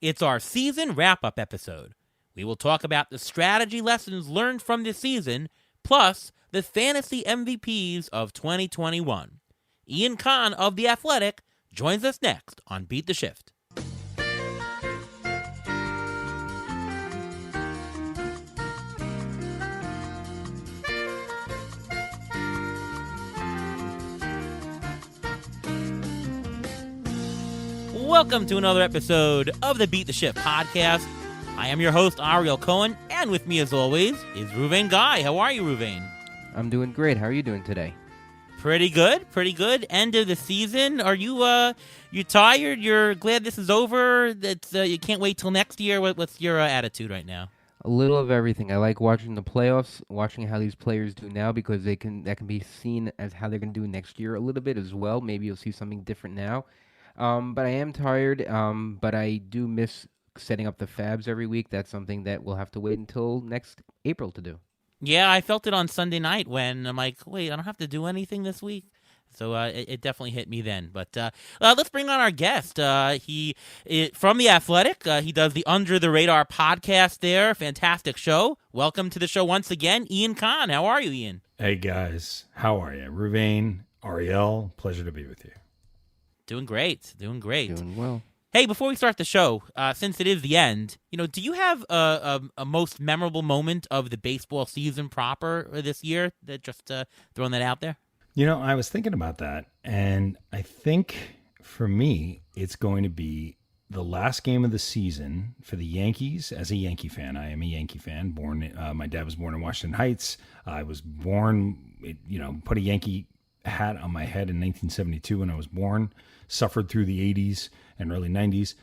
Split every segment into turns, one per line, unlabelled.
It's our season wrap-up episode. We will talk about the strategy lessons learned from this season, plus the fantasy MVPs of 2021. Ian Kahn of The Athletic joins us next on Beat the Shift. Welcome to another episode of the Beat the Shift podcast. I am your host, Ariel Cohen, and with me as always is Ruvain Guy. How are you, Ruvain?
I'm doing great. How are you doing today?
Pretty good. End of the season. Are you you tired? You're glad this is over? That you can't wait till next year? What's your attitude right now?
A little of everything. I like watching the playoffs, watching how these players do now, because that can be seen as how they're going to do next year a little bit as well. Maybe you'll see something different now. But I am tired, but I do miss setting up the fabs every week. That's something that we'll have to wait until next April to do.
Yeah, I felt it on Sunday night when I'm like, wait, I don't have to do anything this week. So it definitely hit me then. But let's bring on our guest. He from The Athletic. He does the Under the Radar podcast there. Fantastic show. Welcome to the show once again, Ian Kahn. How are you, Ian?
Hey, guys. How are you? Ruvain, Ariel, pleasure to be with you.
Doing great.
Doing well.
Hey, before we start the show, since it is the end, do you have a most memorable moment of the baseball season proper this year? Just throwing that out there.
I was thinking about that, and I think for me, it's going to be the last game of the season for the Yankees. As a Yankee fan, I am a Yankee fan. My dad was born in Washington Heights. I was born, put a Yankee hat on my head in 1972 when I was born. Suffered through the 80s and early 90s.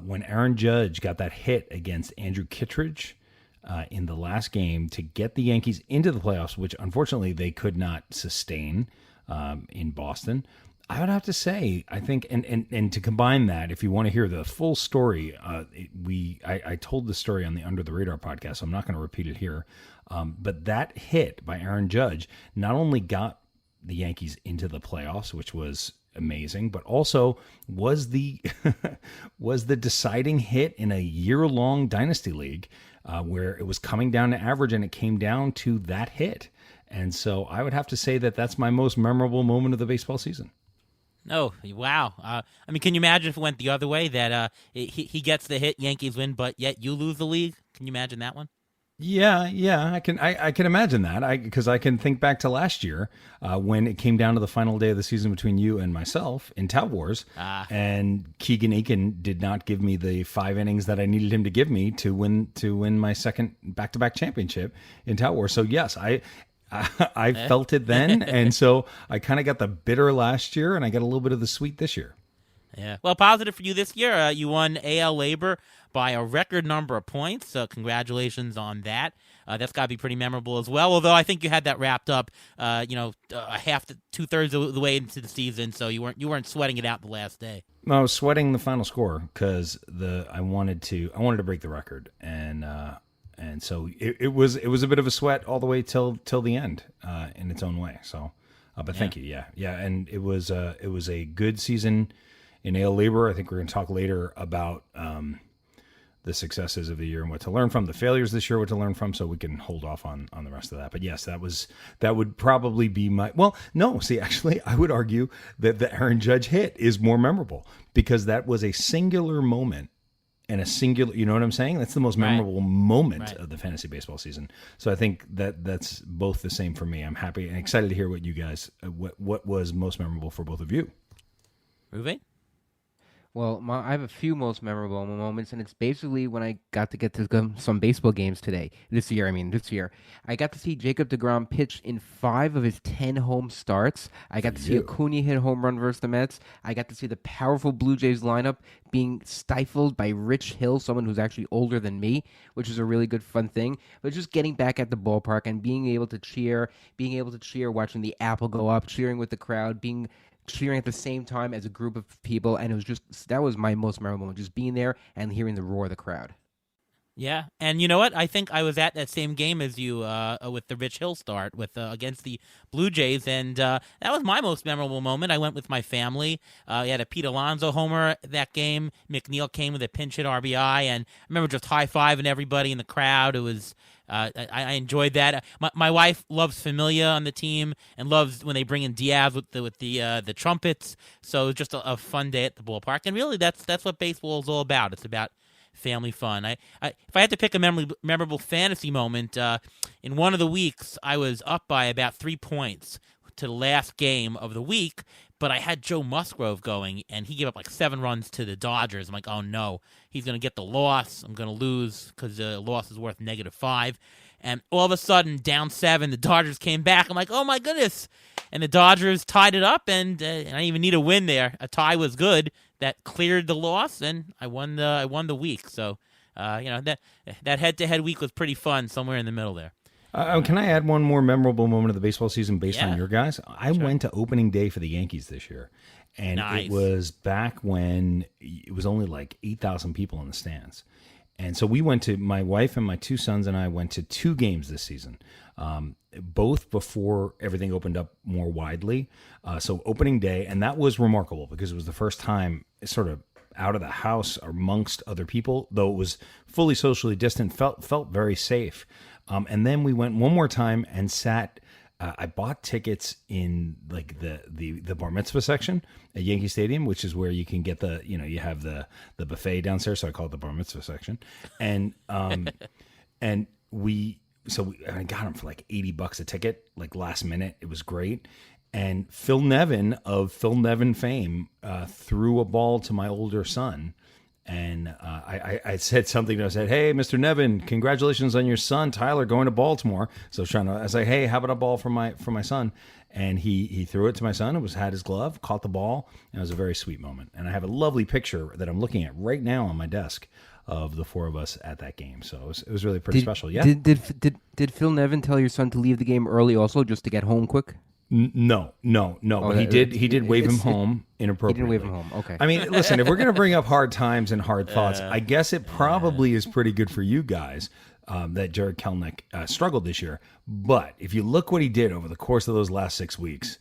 When Aaron Judge got that hit against Andrew Kittredge in the last game to get the Yankees into the playoffs, which unfortunately they could not sustain in Boston, I would have to say, I think, and to combine that, if you want to hear the full story, I told the story on the Under the Radar podcast, so I'm not going to repeat it here. But that hit by Aaron Judge not only got the Yankees into the playoffs, which was amazing, but also was the deciding hit in a year-long dynasty league where it was coming down to average, and it came down to that hit. And so I would have to say that that's my most memorable moment of the baseball season.
Oh, wow. Can you imagine if it went the other way, that he gets the hit, Yankees win, but yet you lose the league? Can you imagine that one?
Yeah, I can imagine that. Because I can think back to last year when it came down to the final day of the season between you and myself in Tout Wars, and Keegan Aiken did not give me the 5 innings that I needed him to give me to win my second back-to-back championship in Tout Wars. So yes, I felt it then, and so I kind of got the bitter last year, and I got a little bit of the sweet this year.
Yeah. Well, positive for you this year. You won AL Labor by a record number of points, so congratulations on that. That's got to be pretty memorable as well, although I think you had that wrapped up, half to 2/3 of the way into the season, so you weren't sweating it out the last day.
No, I was sweating the final score because I wanted to break the record, and so it was a bit of a sweat all the way till the end in its own way. So, but thank you, yeah, and it was a good season in AL Labor. I think we're going to talk later about the successes of the year and what to learn from, the failures this year, what to learn from, so we can hold off on the rest of that. But yes, that would probably be actually, I would argue that the Aaron Judge hit is more memorable because that was a singular moment and a singular, you know what I'm saying? That's the most memorable moment of the fantasy baseball season. So I think that's both the same for me. I'm happy and excited to hear what you guys, what was most memorable for both of you.
Ruvain?
Well, I have a few most memorable moments, and it's basically when I got to some baseball games this year. I got to see Jacob deGrom pitch in 5 of his 10 home starts. I got to see Acuna hit a home run versus the Mets. I got to see the powerful Blue Jays lineup being stifled by Rich Hill, someone who's actually older than me, which is a really good, fun thing. But just getting back at the ballpark and being able to cheer, watching the apple go up, cheering with the crowd, cheering at the same time as a group of people, and that was my most memorable moment, just being there and hearing the roar of the crowd.
Yeah, and you know what? I think I was at that same game as you with the Rich Hill start with against the Blue Jays, and that was my most memorable moment. I went with my family. We had a Pete Alonso homer that game. McNeil came with a pinch hit RBI, and I remember just high fiving everybody in the crowd. It was I enjoyed that. My wife loves Familia on the team and loves when they bring in Diaz with the trumpets. So it was just a fun day at the ballpark, and really that's what baseball is all about. It's about family fun. If I had to pick a memorable fantasy moment, in one of the weeks, I was up by about 3 points to the last game of the week, but I had Joe Musgrove going, and he gave up like 7 runs to the Dodgers. I'm like, oh no, he's going to get the loss. I'm going to lose because the loss is worth -5. And all of a sudden, down 7, the Dodgers came back. I'm like, oh my goodness. And the Dodgers tied it up, and I didn't even need a win there. A tie was good. That cleared the loss, and I won the week. So, that head-to-head week was pretty fun. Somewhere in the middle there.
Can I add one more memorable moment of the baseball season based on
Yeah.
your guys? I went to opening day for the Yankees this year, and
Nice.
it was back when it was only like 8,000 people in the stands. And so we went to, my wife and my 2 sons and I went to 2 games this season, both before everything opened up more widely. So opening day, and that was remarkable because it was the first time sort of out of the house amongst other people, though it was fully socially distant, felt very safe. And then we went one more time and sat. I bought tickets in like the bar mitzvah section at Yankee Stadium, which is where you can get you have the buffet downstairs. So I call it the bar mitzvah section. And and I got them for like $80 a ticket, like last minute. It was great. And Phil Nevin of Phil Nevin fame threw a ball to my older son. And I said something. I said, "Hey, Mr. Nevin, congratulations on your son Tyler going to Baltimore." So I was like, "Hey, how about a ball for my son?" And he threw it to my son. Had his glove, caught the ball, and it was a very sweet moment. And I have a lovely picture that I'm looking at right now on my desk of the 4 of us at that game. So it was really pretty special. Yeah.
Did Phil Nevin tell your son to leave the game early also just to get home quick?
No. But he did wave him home inappropriately.
He didn't wave him home. Okay.
I mean, listen, if we're going to bring up hard times and hard thoughts, I guess it probably is pretty good for you guys that Jared Kelenic struggled this year. But if you look what he did over the course of those last 6 weeks,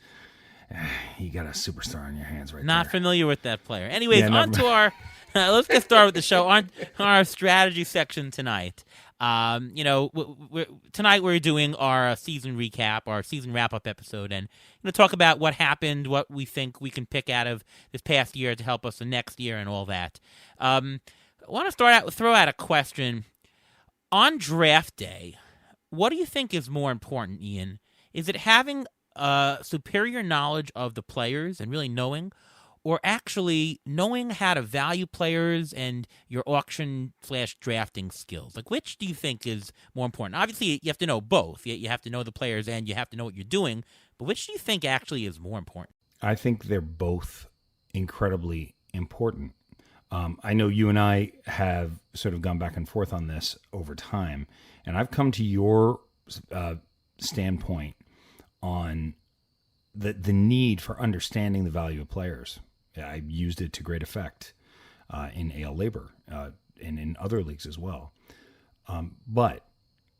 you got a superstar on your hands right
Not
there.
familiar with that player. Anyways,
Yeah,
on to our. Let's get started with the show. On our strategy section tonight. Tonight we're doing our season recap, our season wrap-up episode, and talk about what happened, what we think we can pick out of this past year to help us the next year, and all that. I want to throw out a question. On draft day, what do you think is more important, Ian? Is it having superior knowledge of the players and really knowing, or actually knowing how to value players and your auction/drafting skills? Like, which do you think is more important? Obviously, you have to know both. You have to know the players and you have to know what you're doing. But which do you think actually is more important?
I think they're both incredibly important. I know you and I have sort of gone back and forth on this over time, and I've come to your standpoint on the need for understanding the value of players. I used it to great effect in AL Labor and in other leagues as well. But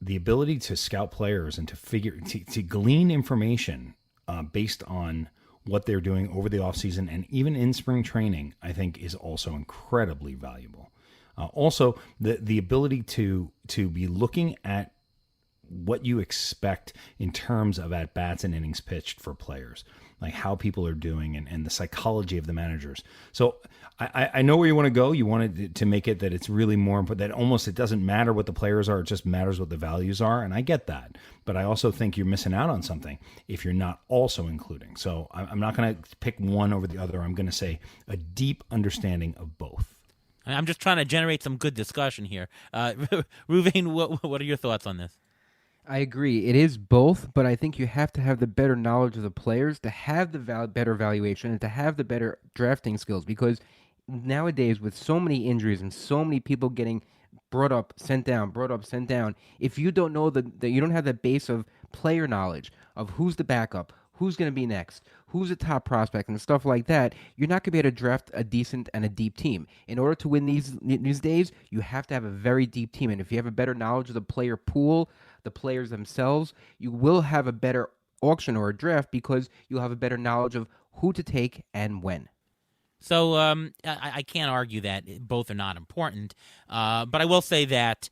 the ability to scout players and to glean information based on what they're doing over the offseason and even in spring training, I think is also incredibly valuable. Also, the ability to be looking at what you expect in terms of at-bats and innings pitched for players, like how people are doing and the psychology of the managers. So I know where you want to go. You wanted to make it that it's really more important, that almost it doesn't matter what the players are, it just matters what the values are, and I get that. But I also think you're missing out on something if you're not also including. So I'm not going to pick one over the other. I'm going to say a deep understanding of both.
I'm just trying to generate some good discussion here. Ruvain, what are your thoughts on this?
I agree. It is both, but I think you have to have the better knowledge of the players to have the better valuation and to have the better drafting skills, because nowadays with so many injuries and so many people getting brought up, sent down, if you don't know that you don't have that base of player knowledge of who's the backup, who's going to be next, who's a top prospect and stuff like that, you're not going to be able to draft a decent and a deep team. In order to win these days, you have to have a very deep team. And if you have a better knowledge of the player pool, the players themselves, you will have a better auction or a draft because you'll have a better knowledge of who to take and when.
So I can't argue that both are not important, but I will say that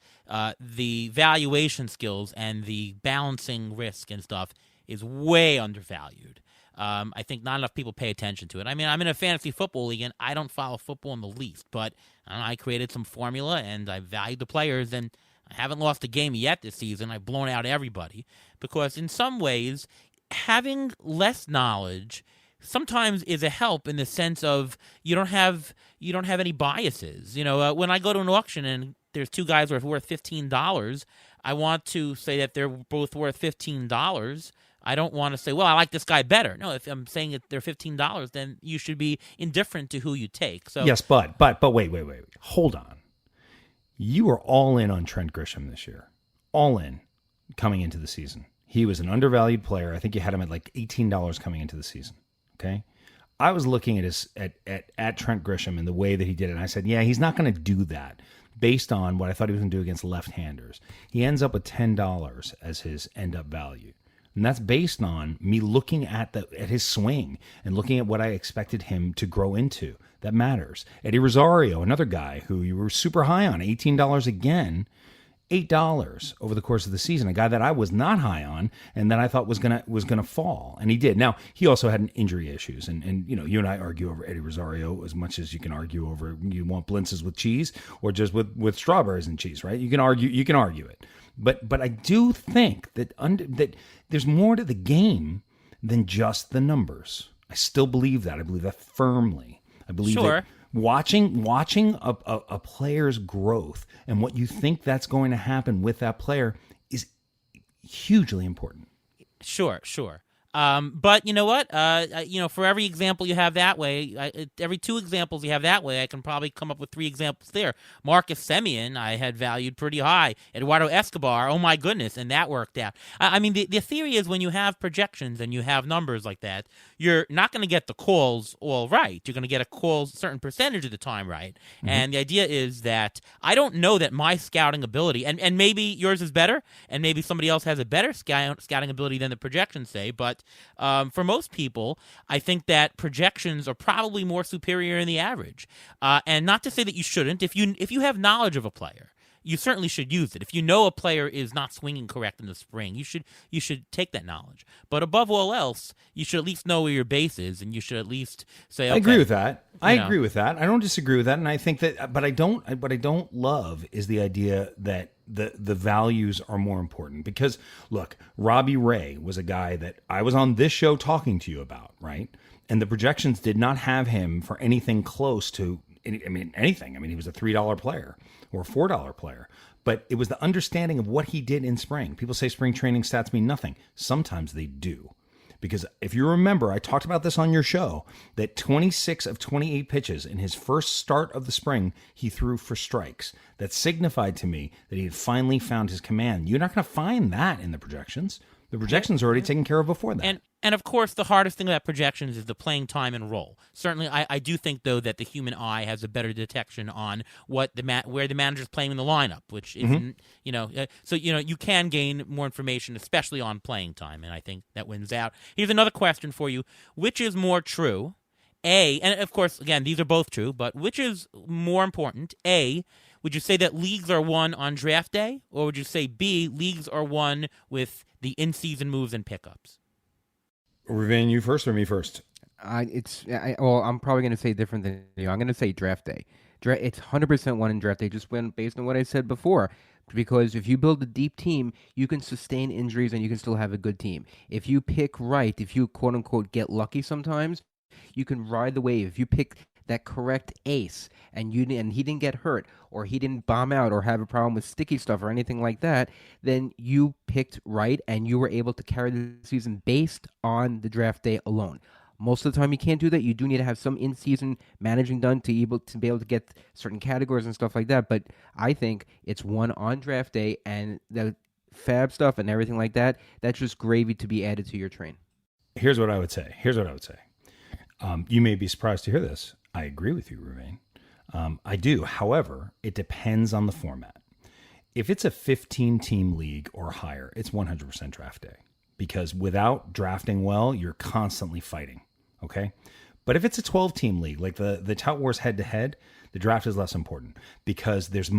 the valuation skills and the balancing risk and stuff is way undervalued. I think not enough people pay attention to it. I mean, I'm in a fantasy football league, and I don't follow football in the least, but I created some formula, and I valued the players, and I haven't lost a game yet this season. I've blown out everybody because in some ways, having less knowledge sometimes is a help in the sense of you don't have any biases. When I go to an auction and there's two guys who are worth $15, I want to say that they're both worth $15. I don't want to say, well, I like this guy better. No, if I'm saying that they're $15, then you should be indifferent to who you take. So
yes, but wait, hold on. You were all in on Trent Grisham this year, all in coming into the season. He was an undervalued player. I think you had him at like $18 coming into the season. Okay, I was looking at Trent Grisham and the way that he did it, and I said, yeah, he's not going to do that based on what I thought he was going to do against left-handers. He ends up with $10 as his end-up value, and that's based on me looking at his swing and looking at what I expected him to grow into. That matters. Eddie Rosario, another guy who you were super high on, $18 again. $8 over the course of the season, a guy that I was not high on and that I thought was gonna fall, and he did. Now he also had injury issues, and you and I argue over Eddie Rosario as much as you can argue over you want blintzes with cheese or just with strawberries and cheese, right? You can argue it, but I do think that that there's more to the game than just the numbers. I still believe that. I believe that firmly. I believe
sure.
that watching a player's growth and what you think that's going to happen with that player is hugely important.
Sure. But you know what? For every example you have that way, every two examples you have that way, I can probably come up with three examples there. Marcus Semien, I had valued pretty high. Eduardo Escobar, oh my goodness, and that worked out. I mean, the theory is when you have projections and you have numbers like that, you're not going to get the calls all right. You're going to get a call certain percentage of the time right. Mm-hmm. And the idea is that I don't know that my scouting ability, and maybe yours is better, and maybe somebody else has a better scouting ability than the projections say, but for most people, I think that projections are probably more superior than the average. And not to say that you shouldn't. If you have knowledge of a player, you certainly should use it. If you know a player is not swinging correct in the spring, you should take that knowledge. But above all else, you should at least know where your base is, and you should at least say, okay,
I agree with that. I agree with that. I don't disagree with that, and I think that. But what I don't love is the idea that the values are more important. Because look, Robbie Ray was a guy that I was on this show talking to you about, right? And the projections did not have him for anything close to. Anything. He was a $3 player or a $4 player, but it was the understanding of what he did in spring. People say spring training stats mean nothing. Sometimes they do. Because if you remember, I talked about this on your show, that 26 of 28 pitches in his first start of the spring, he threw for strikes. That signified to me that he had finally found his command. You're not going to find that in the projections. The projections are already taken care of before that.
And of course, the hardest thing about projections is the playing time and role. Certainly, I do think, though, that the human eye has a better detection on where the manager's playing in the lineup, which isn't, so you can gain more information, especially on playing time, and I think that wins out. Here's another question for you. Which is more true? A, and of course, again, these are both true, but which is more important? A, would you say that leagues are won on draft day, or would you say B, leagues are won with the in-season moves and pickups?
Revan, you first or me first?
I'm probably going to say different than you. I'm going to say draft day. It's 100% won in draft day, just based on what I said before. Because if you build a deep team, you can sustain injuries and you can still have a good team. If you pick right, if you quote-unquote get lucky sometimes, you can ride the wave. If you pick that correct ace and he didn't get hurt or he didn't bomb out or have a problem with sticky stuff or anything like that, then you picked right and you were able to carry the season based on the draft day alone. Most of the time you can't do that. You do need to have some in-season managing done to be able to get certain categories and stuff like that. But I think it's won on draft day, and the fab stuff and everything like that, that's just gravy to be added to your train.
Here's what I would say. You may be surprised to hear this. I agree with you, Ruvain. I do. However, it depends on the format. If it's a 15-team league or higher, it's 100% draft day, because without drafting well, you're constantly fighting. Okay. But if it's a 12-team league, like the Tout Wars head-to-head, the draft is less important because there's